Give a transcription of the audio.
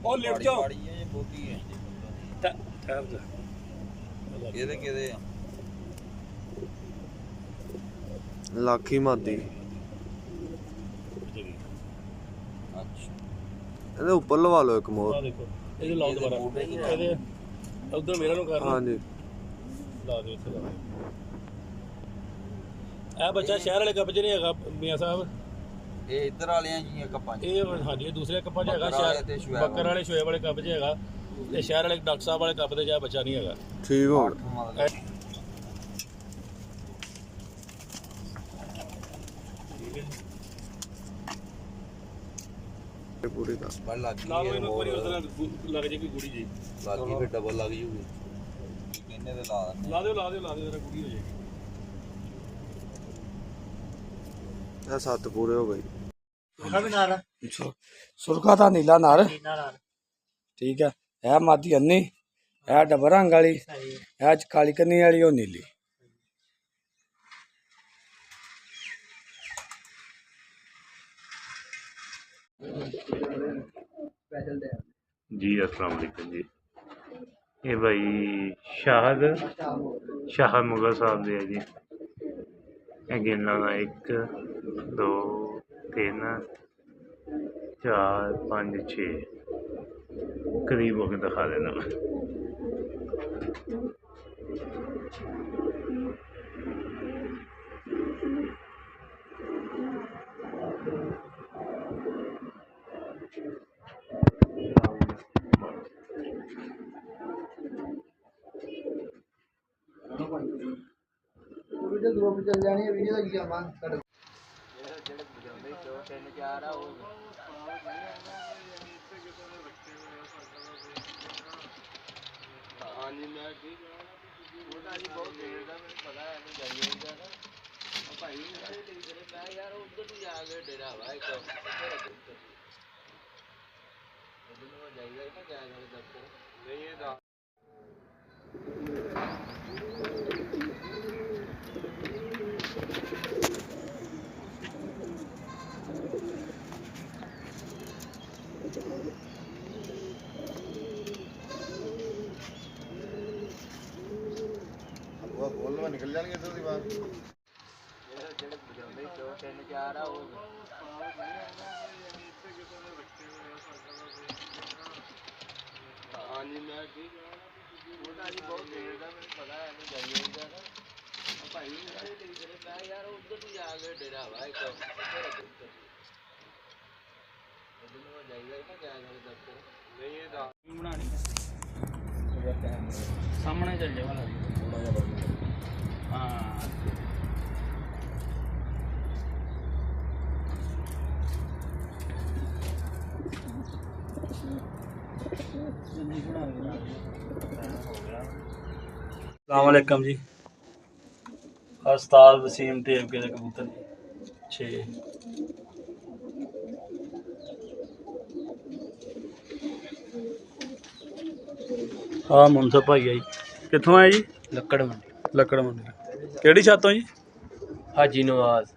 ਉਹ ਲਿਫਟ ਚੋਂ ਇਹਦੇ ਕਿਹਦੇ ਆ लाखी मादी ਇਹਦੇ ਉੱਪਰ ਲਵਾ ਲਓ ਇੱਕ ਮੋਰ ਦੇਖੋ ਇਹਦੇ ਲਾਓ ਦੁਬਾਰਾ ਇਹਦੇ ਉਧਰ ਮੇਰਾ ਨੂੰ ਕਰ ਹਾਂਜੀ ਲਾ ਦਿਓ ਇੱਥੇ ਲਾ ਦਿਓ ਇਹ ਬੱਚਾ ਸ਼ਹਿਰ ਵਾਲੇ ਕੱਪ 'ਚ ਨਹੀਂ ਹੈਗਾ ਮੀਆਂ ਸਾਹਿਬ ਇਹ ਇੱਧਰ ਵਾਲਿਆਂ ਜੀ ਕੱਪਾਂ ਚ ਇਹ ਹਾਂਜੀ ਇਹ ਦੂਸਰੇ ਕੱਪਾਂ 'ਚ ਹੈਗਾ ਸ਼ਹਿਰ ਬੱਕਰ ਵਾਲੇ ਸ਼ੋਏ ਵਾਲੇ ਕੱਪ 'ਚ ਹੈਗਾ ਤੇ ਸ਼ਹਿਰ ਵਾਲੇ ਡਾਕਟਰ ਸਾਹਿਬ ਵਾਲੇ ਕੱਪ 'ਤੇ ਜਾ ਬੱਚਾ ਨਹੀਂ ਹੈਗਾ ਠੀਕ ਹੋ पूरी का ਬੜ ਲੱਗ ਗਈ ਲਾ ਲਓ ਇਹਨੂੰ ਕੋਈ ਉਸ ਤਰ੍ਹਾਂ ਲੱਗ ਜੇ ਕੋਈ ਗੁੜੀ ਜੀ ਲੱਗ ਗਈ ਫਿਰ ਡਬਲ ਲੱਗ ਜੂਗੀ ਕਿੰਨੇ ਦੇ ਲਾ ਦਿੰਦੇ ਲਾ ਦਿਓ ਜਰਾ ਗੁੜੀ ਹੋ ਜਾਏਗੀ ਇਹ 7 पूरे हो गई सुरखा था नीला नार ठीक है मादी अन्नी है डबर रंग वाली है काली कन्नी वाली और नीली जी अस्सलाम वालेकुम जी ये भाई शाह मुगल साहब दे जी गिनना 1 2 3 4 5 6 करीब होकर दिखा देना मैं चल जानी है वीडियो लगी हाँ जी मैं ठीक बहुत देर का मैंने पता है जाइए भाई मैं यार उधर भी आ गए डेरा भाई जाइएगा ना क्या दफ्तर नहीं ये निकल जाएंगे तो बात हाँ जी मैं ठीक बहुत देर का मैंने पता है जाइएगा ना भाई मैं यार उधर भी आ गए डेरा भाई जाइएगा ना क्या दफ्तर नहीं ये सामने चल जाओ हाँ अस्सलामुअलैकुम जी उस्ताद वसीम टेप के कबूतर 6 हाँ मुनसफ भाई है जी कितों है जी लक्कड़ मंडी लकड़ मंडी केड़ी छत तो जी हाजी नवाज